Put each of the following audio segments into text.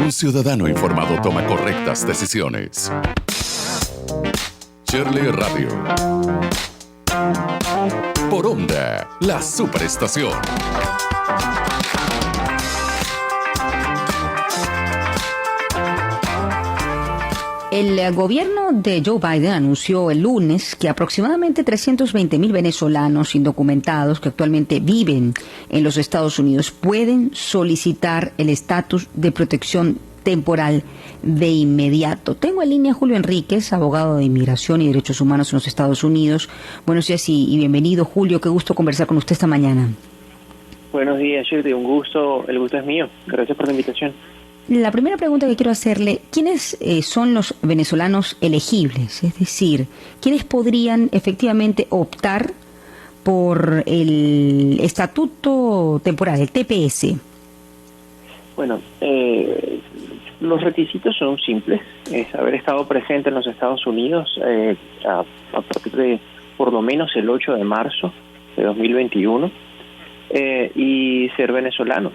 Un ciudadano informado toma correctas decisiones. Shirley Radio. Por Onda, la superestación. El gobierno de Joe Biden anunció el lunes que aproximadamente 320,000 venezolanos indocumentados que actualmente viven en los Estados Unidos pueden solicitar el estatus de protección temporal de inmediato. Tengo en línea a Julio Enríquez, abogado de Inmigración y Derechos Humanos en los Estados Unidos. Buenos días y bienvenido, Julio. Qué gusto conversar con usted esta mañana. Buenos días, Shirley. Un gusto. El gusto es mío. Gracias por la invitación. La primera pregunta que quiero hacerle, ¿quiénes son los venezolanos elegibles? Es decir, ¿quiénes podrían efectivamente optar por el estatuto temporal, el TPS? Bueno, los requisitos son simples. Es haber estado presente en los Estados Unidos a partir de por lo menos el 8 de marzo de 2021 y ser venezolanos.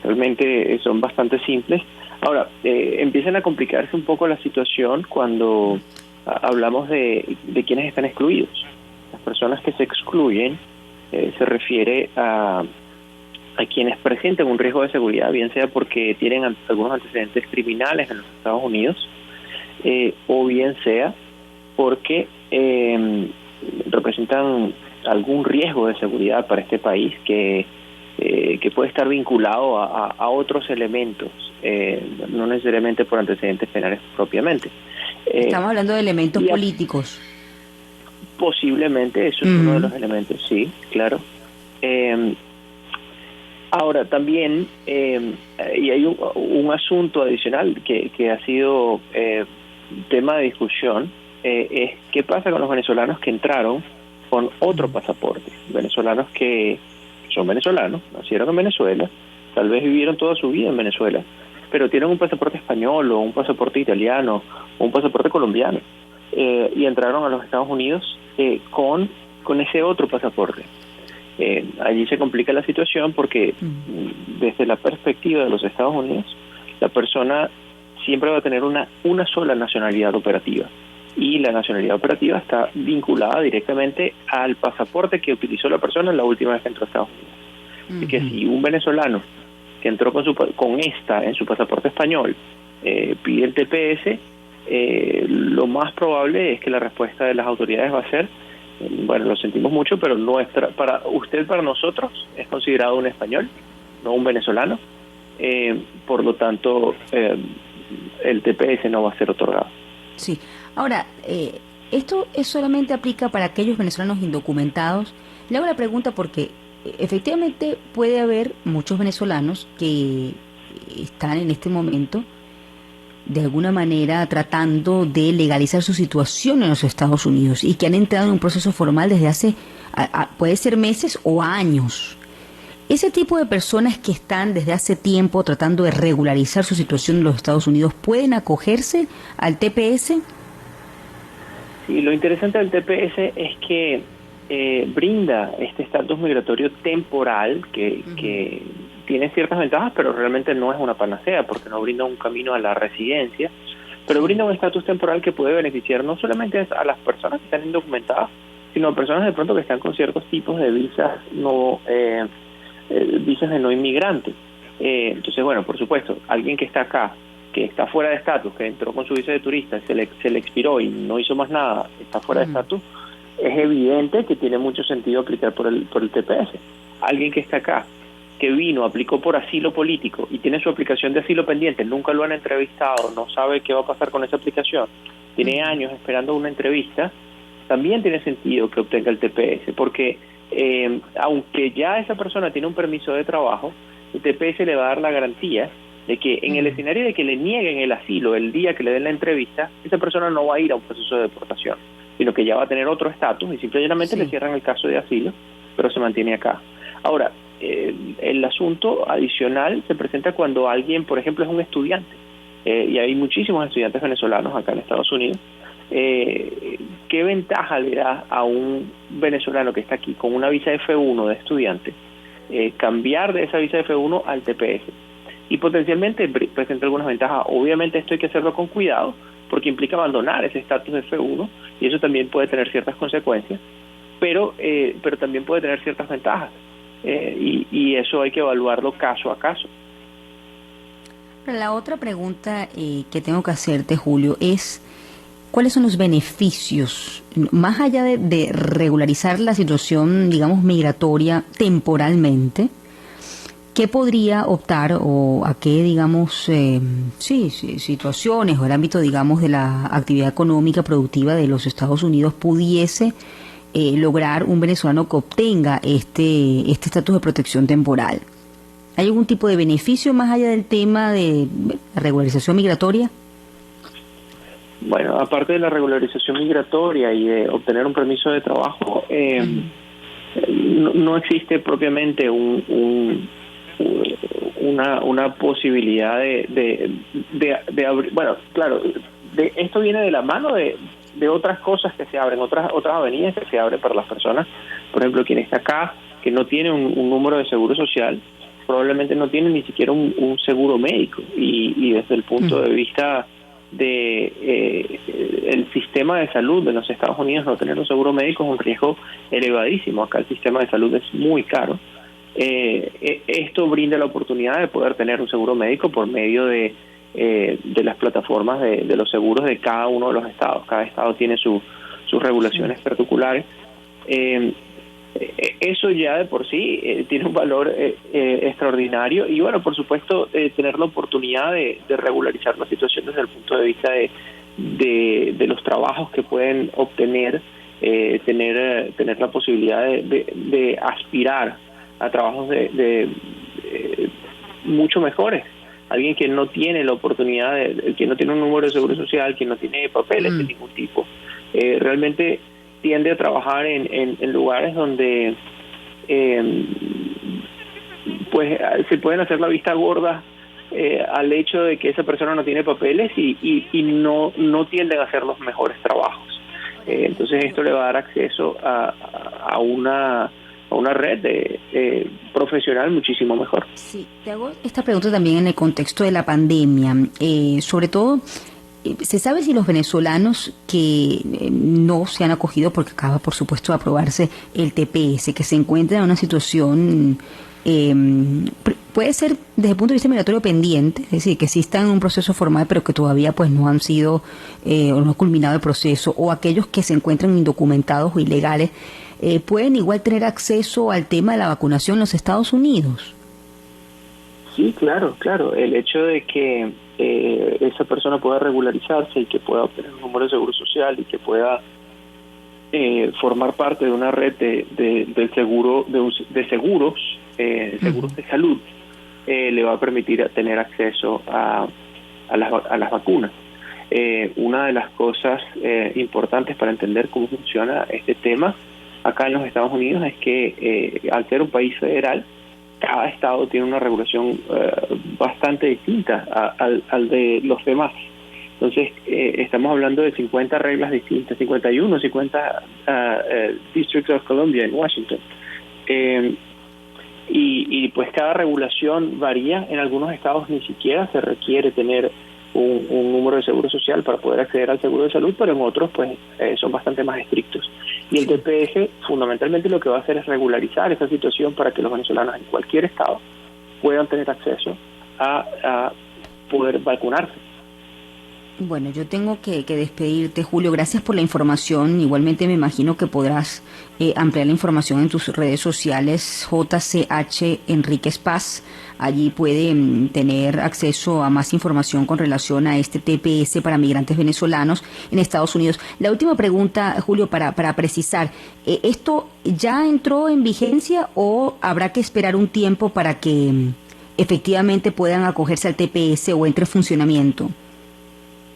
Realmente son bastante simples. Ahora, empiezan a complicarse un poco la situación cuando hablamos de quienes están excluidos. Las personas que se excluyen se refiere a quienes presentan un riesgo de seguridad, bien sea porque tienen algunos antecedentes criminales en los Estados Unidos, o bien sea porque representan algún riesgo de seguridad para este país que puede estar vinculado a otros elementos, no necesariamente por antecedentes penales propiamente. Estamos hablando de elementos políticos. Posiblemente, eso es uno de los elementos, sí, claro. Ahora, también, y hay un asunto adicional que ha sido tema de discusión, es qué pasa con los venezolanos que entraron con otro pasaporte, venezolanos que son venezolanos, nacieron en Venezuela, tal vez vivieron toda su vida en Venezuela, pero tienen un pasaporte español o un pasaporte italiano o un pasaporte colombiano y entraron a los Estados Unidos con ese otro pasaporte. Allí se complica la situación porque desde la perspectiva de los Estados Unidos, la persona siempre va a tener una sola nacionalidad operativa. Y la nacionalidad operativa está vinculada directamente al pasaporte que utilizó la persona la última vez que entró a Estados Unidos. Así que si un venezolano que entró con esta en su pasaporte español pide el TPS, lo más probable es que la respuesta de las autoridades va a ser, bueno, lo sentimos mucho, pero para nosotros es considerado un español, no un venezolano. Por lo tanto, el TPS no va a ser otorgado. Sí. Ahora, ¿esto solamente aplica para aquellos venezolanos indocumentados? Le hago la pregunta porque efectivamente puede haber muchos venezolanos que están en este momento de alguna manera tratando de legalizar su situación en los Estados Unidos y que han entrado en un proceso formal desde hace, puede ser meses o años. Ese tipo de personas que están desde hace tiempo tratando de regularizar su situación en los Estados Unidos, ¿pueden acogerse al TPS? Sí, lo interesante del TPS es que brinda este estatus migratorio temporal que tiene ciertas ventajas, pero realmente no es una panacea porque no brinda un camino a la residencia, pero brinda un estatus temporal que puede beneficiar no solamente a las personas que están indocumentadas, sino a personas de pronto que están con ciertos tipos de visas visas de no inmigrantes. Entonces, bueno, por supuesto, alguien que está acá, que está fuera de estatus, que entró con su visa de turista, se le expiró y no hizo más nada, está fuera de estatus, es evidente que tiene mucho sentido aplicar por el TPS. Alguien que está acá, que vino, aplicó por asilo político y tiene su aplicación de asilo pendiente, nunca lo han entrevistado, no sabe qué va a pasar con esa aplicación, tiene años esperando una entrevista, también tiene sentido que obtenga el TPS, porque aunque ya esa persona tiene un permiso de trabajo, el TPS le va a dar la garantía de que en el escenario de que le nieguen el asilo el día que le den la entrevista, esa persona no va a ir a un proceso de deportación, sino que ya va a tener otro estatus y simplemente le cierran el caso de asilo, pero se mantiene acá. Ahora, el asunto adicional se presenta cuando alguien, por ejemplo, es un estudiante, y hay muchísimos estudiantes venezolanos acá en Estados Unidos. ¿Qué ventaja le da a un venezolano que está aquí con una visa F1 de estudiante cambiar de esa visa F1 al TPS? y potencialmente presenta algunas ventajas. Obviamente esto hay que hacerlo con cuidado porque implica abandonar ese estatus de F1 y eso también puede tener ciertas consecuencias, pero también puede tener ciertas ventajas y eso hay que evaluarlo caso a caso. La otra pregunta que tengo que hacerte, Julio, es ¿cuáles son los beneficios, más allá de regularizar la situación, digamos, migratoria temporalmente? ¿Qué podría optar o a qué, digamos, situaciones o el ámbito, digamos, de la actividad económica productiva de los Estados Unidos pudiese lograr un venezolano que obtenga este estatus de protección temporal? ¿Hay algún tipo de beneficio más allá del tema de la regularización migratoria? Bueno, aparte de la regularización migratoria y de obtener un permiso de trabajo, no existe propiamente una posibilidad de abrir. Bueno, claro, esto viene de la mano de otras cosas que se abren, otras avenidas que se abren para las personas. Por ejemplo, quien está acá, que no tiene un número de seguro social, probablemente no tiene ni siquiera un seguro médico y desde el punto de vista de el sistema de salud de los Estados Unidos, no tener un seguro médico es un riesgo elevadísimo. Acá el sistema de salud es muy caro. Esto brinda la oportunidad de poder tener un seguro médico por medio de las plataformas de los seguros de cada uno de los estados. Cada estado tiene sus regulaciones particulares. Eso ya de por sí tiene un valor extraordinario y bueno, por supuesto, tener la oportunidad de regularizar la situación desde el punto de vista de los trabajos que pueden obtener, tener la posibilidad de aspirar a trabajos de mucho mejores. Alguien que no tiene la oportunidad, que no tiene un número de seguro social, que no tiene papeles de ningún tipo, realmente tiende a trabajar en lugares donde pues se pueden hacer la vista gorda al hecho de que esa persona no tiene papeles y no tienden a hacer los mejores trabajos. Entonces esto le va a dar acceso a una red profesional muchísimo mejor. Sí, te hago esta pregunta también en el contexto de la pandemia, sobre todo. ¿Se sabe si los venezolanos que no se han acogido, porque acaba por supuesto de aprobarse el TPS, que se encuentran en una situación, puede ser desde el punto de vista migratorio pendiente, es decir, que sí están en un proceso formal pero que todavía pues no han sido o no ha culminado el proceso, o aquellos que se encuentran indocumentados o ilegales, pueden igual tener acceso al tema de la vacunación en los Estados Unidos? Sí, claro. El hecho de que esa persona pueda regularizarse y que pueda obtener un número de seguro social y que pueda formar parte de una red de seguros de salud, le va a permitir tener acceso a las vacunas. Una de las cosas importantes para entender cómo funciona este tema acá en los Estados Unidos es que al ser un país federal, cada estado tiene una regulación bastante distinta al de los demás. Entonces, estamos hablando de 50 reglas distintas, 50 District of Columbia en Washington. Y pues cada regulación varía. En algunos estados ni siquiera se requiere tener un número de seguro social para poder acceder al seguro de salud, pero en otros pues son bastante más estrictos. Y el TPS fundamentalmente lo que va a hacer es regularizar esa situación para que los venezolanos en cualquier estado puedan tener acceso a poder vacunarse. Bueno, yo tengo que despedirte, Julio. Gracias por la información. Igualmente me imagino que podrás ampliar la información en tus redes sociales, JCH Enríquez Paz. Allí puede tener acceso a más información con relación a este TPS para migrantes venezolanos en Estados Unidos. La última pregunta, Julio, para precisar, ¿esto ya entró en vigencia o habrá que esperar un tiempo para que efectivamente puedan acogerse al TPS o entre en funcionamiento?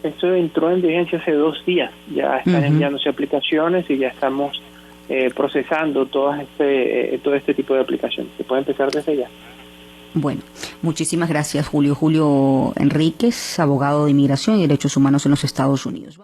Esto entró en vigencia hace 2 días. Ya están enviándose aplicaciones y ya estamos procesando todo este tipo de aplicaciones. Se puede empezar desde ya. Bueno, muchísimas gracias, Julio. Julio Enríquez, abogado de Inmigración y Derechos Humanos en los Estados Unidos.